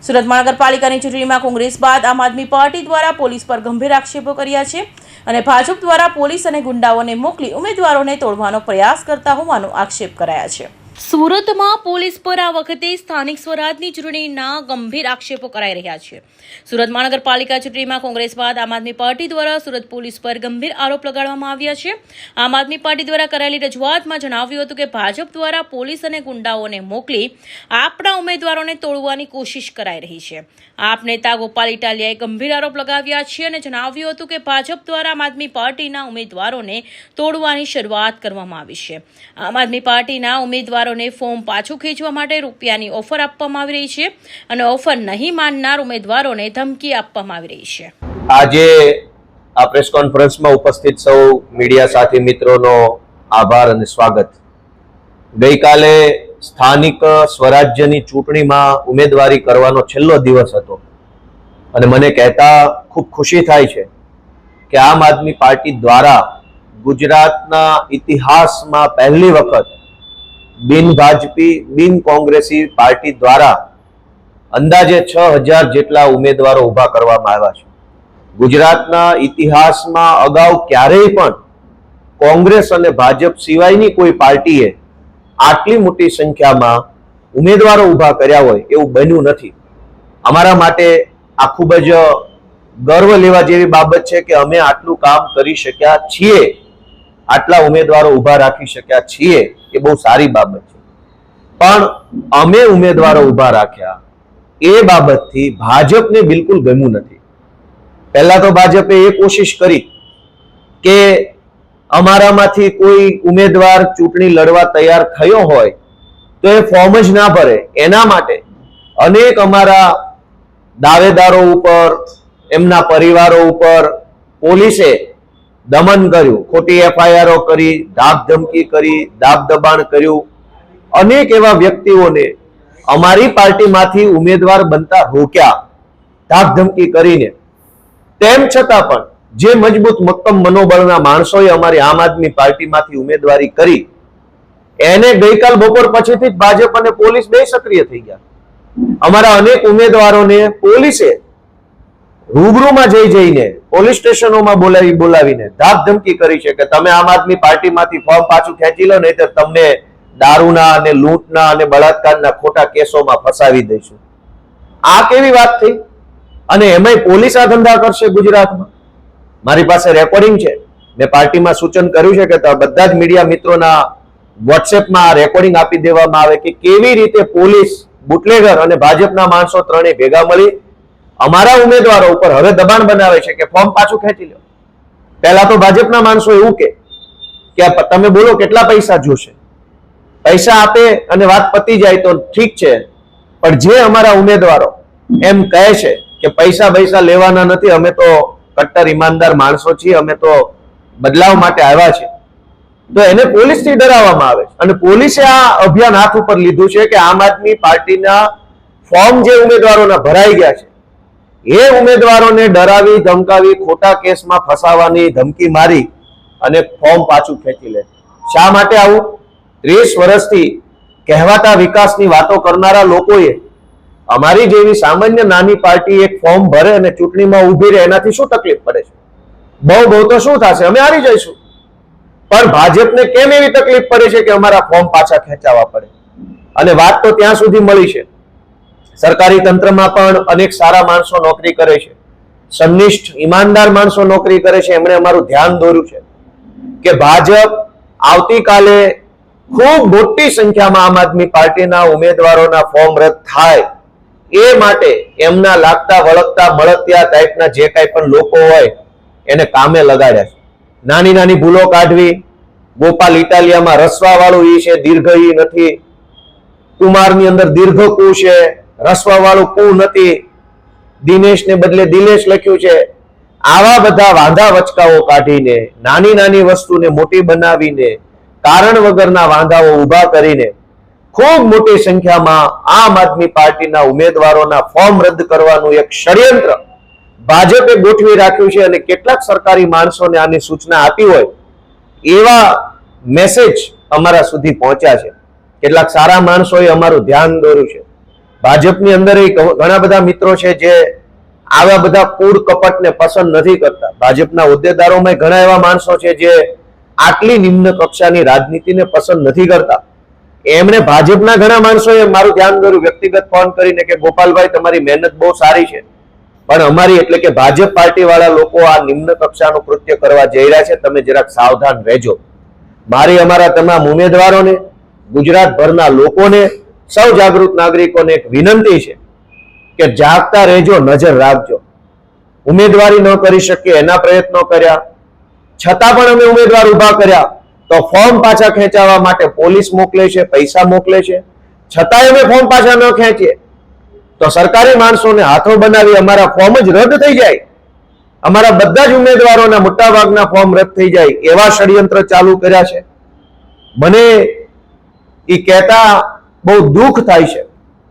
સુરત મહાનગરપાલિકાની ચૂંટણીમાં કોંગ્રેસ બાદ આમ આદમી પાર્ટી દ્વારા પોલીસ પર ગંભીર આક્ષેપો કર્યા છે અને ભાજપ દ્વારા પોલીસ અને ગુંડાઓને મોકલી ઉમેદવારોને તોડવાનો પ્રયાસ કરતા હોવાનો આક્ષેપ કરાયા છે। સુરતમાં પોલીસ પર આ વખતે સ્થાનિક સ્વરાજની ચૂંટણીના ગંભીર આક્ષેપો કરાઈ રહ્યા છે। સુરત મહાનગરપાલિકા ચૂંટણીમાં કોંગ્રેસ બાદ આમ આદમી પાર્ટી દ્વારા સુરત પોલીસ પર ગંભીર આરોપ લગાડવામાં આવ્યા છે। આમ આદમી પાર્ટી દ્વારા કરાયેલી રજૂઆતમાં જણાવ્યું હતું કે ભાજપ દ્વારા પોલીસ અને ગુંડાઓને મોકલી આપના ઉમેદવારોને તોડવાની કોશિશ કરાઈ રહી છે। આપ નેતા ગોપાલ ઇટાલિયાએ ગંભીર આરોપ લગાવ્યા છે અને જણાવ્યું હતું કે ભાજપ દ્વારા આમ આદમી પાર્ટીના ઉમેદવારોને તોડવાની શરૂઆત કરવામાં આવી છે। આમ આદમી પાર્ટીના ઉમેદવારોને ફોર્મ પાછું ખેંચવા માટે રૂપિયાની ઓફર આપવામાં આવી રહી છે અને ઓફર નહીં માનનાર ઉમેદવારોને ધમકી આપવામાં આવી રહી છે। આજે આ પ્રેસ કોન્ફરન્સમાં ઉપસ્થિત સૌ મીડિયા સાથી મિત્રોનો આભાર અને સ્વાગત। ગઈકાલે સ્થાનિક સ્વરાજ્યની ચૂંટણીમાં ઉમેદવારી કરવાનો છેલ્લો દિવસ હતો અને મને કહેતા ખૂબ ખુશી થાય છે કે આમ આદમી પાર્ટી દ્વારા ગુજરાતના ઇતિહાસમાં પહેલી વખત બિન ભાજપી બિન કોંગ્રેસી પાર્ટી દ્વારા અંદાજે 6000 જેટલા ઉમેદવારો ઊભા કરવામાં આવ્યા છે। ગુજરાતના ઇતિહાસમાં અગાઉ ક્યારેય પણ કોંગ્રેસ અને ભાજપ સિવાયની કોઈ પાર્ટીએ આટલી મોટી સંખ્યામાં ઉમેદવારો ઊભા કર્યા હોય એવું બન્યું નથી। અમારા માટે આ ખૂબ જ ગર્વ લેવા જેવી બાબત છે કે અમે આટલું કામ કરી શક્યા છીએ, આટલા ઉમેદવારો ઊભા રાખી શક્યા છીએ, એ બહુ સારી બાબત છે। પણ અમે ઉમેદવારો ઊભા રાખ્યા એ બાબતથી ભાજપને બિલકુલ ગમ્યું નથી। પહેલા તો ભાજપે એ કોશિશ કરી કે અમારામાંથી કોઈ ઉમેદવાર ચૂંટણી લડવા તૈયાર થયો હોય તો એ ફોર્મ જ ના ભરે, એના માટે અનેક અમારા દાવેદારો ઉપર, એમના પરિવારો ઉપર પોલીસે દમન કર્યું, ખોટી એફઆઈઆરો કરી, ધાક ધમકી કરી, દાબ દબાણ કર્યું। અનેક એવા વ્યક્તિઓને અમારી પાર્ટીમાંથી ઉમેદવાર બનતા રોક્યા ધાક ધમકી કરીને। તેમ છતાં પણ જે મજબૂત મક્કમ મનોબળના માણસોએ અમારી આમ આદમી પાર્ટીમાંથી ઉમેદવારી કરી એને ગઈકાલ બપોર પછીથી જ ભાજપ અને પોલીસ બે સક્રિય થઈ ગયા। અમારા અનેક ઉમેદવારોને પોલીસે રૂબરૂમાં જઈને પોલીસ સ્ટેશનોમાં બોલાવીને ધાક ધમકી કરી છે કે તમે આમ આદમી પાર્ટીમાંથી ફોર્મ પાછું ખેંચી લો, નહીં તો તમને દારૂના અને લૂંટના અને બળાત્કારના ખોટા કેસોમાં ફસાવી દઈશું। આ કેવી વાત થઈ? અને એમાંય પોલીસ આ ધંધા કરશે ગુજરાતમાં? મારી પાસે રેકોર્ડિંગ છે, મેં પાર્ટીમાં સૂચન કર્યું છે કે બધા જ મીડિયા મિત્રોના વોટ્સએપમાં આ રેકોર્ડિંગ આપી દેવામાં આવે કે કેવી રીતે પોલીસ, બુટલેગર અને ભાજપના માણસો ત્રણેય ભેગા મળી અમારા ઉમેદવારો ઉપર હવે દબાણ બનાવે છે કે ફોર્મ પાછું ખેંચી લો। પહેલા તો ભાજપના માણસો એવું કે તમે બોલો કેટલા પૈસા જોશે, પૈસા આપે અને વાત પતી જાય તો ઠીક છે, પણ જે અમારા ઉમેદવારો એમ કહે છે કે પૈસા લેવાના નથી, અમે તો કટ્ટર ઈમાનદાર માણસો છીએ, અમે તો બદલાવ માટે આવ્યા છે, તો એને પોલીસથી ડરાવવામાં આવે છે। અને પોલીસે આ અભિયાન હાથ ઉપર લીધું છે કે આમ આદમી પાર્ટીના ફોર્મ જે ઉમેદવારોના ભરાઈ ગયા છે એ ઉમેદવારોને ડરાવી ધમકાવી ખોટા કેસમાં ફસાવાની ધમકી મારી અને ફોર્મ પાછું ખેંચી લે। શા માટે આવું? 30 વર્ષથી કહેવાતા વિકાસની વાતો કરનારા લોકોએ અમારી જેવી સામાન્ય નાની પાર્ટી એક ફોર્મ ભરે અને ચૂંટણીમાં ઊભી રહે એનાથી શું તકલીફ પડે છે? બહુ તો શું થશે, અમે હારી જઈશું। પણ ભાજપને કેમ એવી તકલીફ પડે છે કે અમારા ફોર્મ પાછા ખેંચાવા પડે? અને વાત તો ત્યાં સુધી મળી છે, સરકારી તંત્રમાં પણ અનેક સારા માણસો નોકરી કરે છે, સંનિષ્ઠ ઈમાનદાર માણસો નોકરી કરે છે। એમણે અમારું ધ્યાન દોર્યું છે કે ભાજપ આવતીકાલે ખૂબ મોટી સંખ્યામાં આમ આદમી પાર્ટીના ઉમેદવારોના ફોર્મ રદ થાય એ માટે એમના લાગતા વળગતા મળતિયા ટાઈપના જે કાંઈ પણ લોકો હોય એને કામે લગાડ્યા છે। નાની ભૂલો કાઢવી, ગોપાલ ઇટાલિયામાં રસવા વાળું ઈ છે, દીર્ઘ ઈ નથી, કુમારની અંદર દીર્ઘ કુ છે, રસવા વાળું કુ નથી, દિનેશને બદલે દિલેશ લખ્યું છે। આવા બધા વાંધા વચકાઓ કાઢીને નાની વસ્તુને મોટી બનાવીને કારણ વગરના વાંધાઓ ઊભા કરીને ખૂબ મોટી સંખ્યામાં આમ આદમી પાર્ટીના ઉમેદવારોના ફોર્મ રદ કરવાનું એક ષડયંત્ર ભાજપે ગોઠવી રાખ્યું છે। અને કેટલાક સરકારી માણસોને આની સૂચના આપી હોય એવા મેસેજ અમારા સુધી પહોંચ્યા છે। કેટલાક સારા માણસોએ અમારું ધ્યાન દોર્યું છે। ભાજપની અંદર ઘણા બધા મિત્રો છે જે આવા બધા કૂડ કપટને પસંદ નથી કરતા. ભાજપના હોદ્દેદારોમાં ઘણા એવા માણસો છે જે આટલી નિમ્ન કક્ષાની રાજનીતિને પસંદ નથી કરતા. એમણે ભાજપના ઘણા માણસોએ મારું ધ્યાન દોર્યું વ્યક્તિગત ફોન કરીને કે ગોપાલભાઈ તમારી મહેનત બહુ સારી છે, પણ અમારી એટલે કે ભાજપ પાર્ટી વાળા લોકો આ નિમ્ન કક્ષાનું કૃત્ય કરવા જઈ રહ્યા છે, તમે જરાક સાવધાન રહેજો. મારી અમારા તમામ ઉમેદવારોને, ગુજરાતભરના લોકોને, સૌ જાગૃત નાગરિકોને એક વિનંતી છે કે જાગતા રહેજો, નજર રાખજો. ઉમેદવારી ન કરી શકીએ એના પ્રયત્નો કર્યા, છતાં પણ અમે ઉમેદવાર ઉભા કર્યા તો ફોર્મ પાછા ખેંચાવવા માટે પોલીસ મોકલે છે, પૈસા મોકલે છે, છતાંય અમે ફોર્મ પાછા ન ખેંચીએ તો સરકારી માણસોને હાથો બનાવી અમારા ફોર્મ જ રદ થઈ જાય, અમારા બધા જ ઉમેદવારોના મોટાભાગના ફોર્મ રદ થઈ જાય એવા ષડયંત્ર ચાલુ કર્યા છે. મને એ કહેતા બહુ દુઃખ થાય છે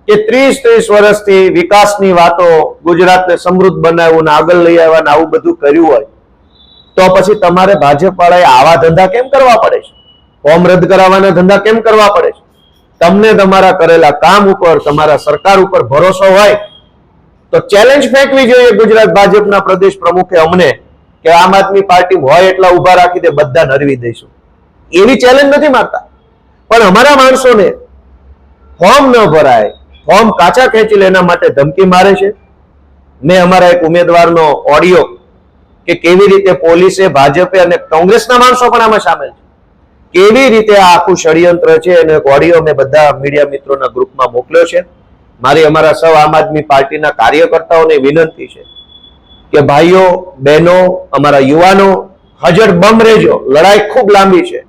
કે 30 વર્ષથી વિકાસની વાતો, ગુજરાતને સમૃદ્ધ બનાવ્યું ને આગળ લઈ આવ્યા ને આવું બધું કર્યું હોય તો પછી તમારે ભાજપ વાળાએ આવા ધંધા કેમ કરવા પડે છે? ફોર્મ રદ કરાવવાના ધંધા કેમ કરવા પડે છે? તમને તમારા કરેલા કામ ઉપર, તમારા સરકાર ઉપર ભરોસો હોય તો ચેલેન્જ ફેંકવી જોઈએ ગુજરાત ભાજપના પ્રદેશ પ્રમુખે અમને કે આમ આદમી પાર્ટી હોય એટલા ઉભા રાખી દે, બધા નરવી દઈશું. એવી ચેલેન્જ નથી મારતા, પણ અમારા માણસોને ફોર્મ ન ભરાય, ફોર્મ કાચા ખેંચી લે એના માટે ધમકી મારે છે. મેં અમારા એક ઉમેદવારનો ઓડિયો કે કેવી રીતે પોલીસે, ભાજપે અને કોંગ્રેસના માણસો પણ આમાં સામેલ છે, કેવી રીતે આ આખું ષડયંત્ર છે એનો એક ઓડિયો મેં બધા મીડિયા મિત્રોના ગ્રુપમાં મોકલ્યો છે. મારી અમારા સૌ આમ આદમી પાર્ટીના કાર્યકર્તાઓને વિનંતી છે કે ભાઈઓ, બહેનો, અમારા યુવાનો, હજર બમ રહેજો. લડાઈ ખૂબ લાંબી છે.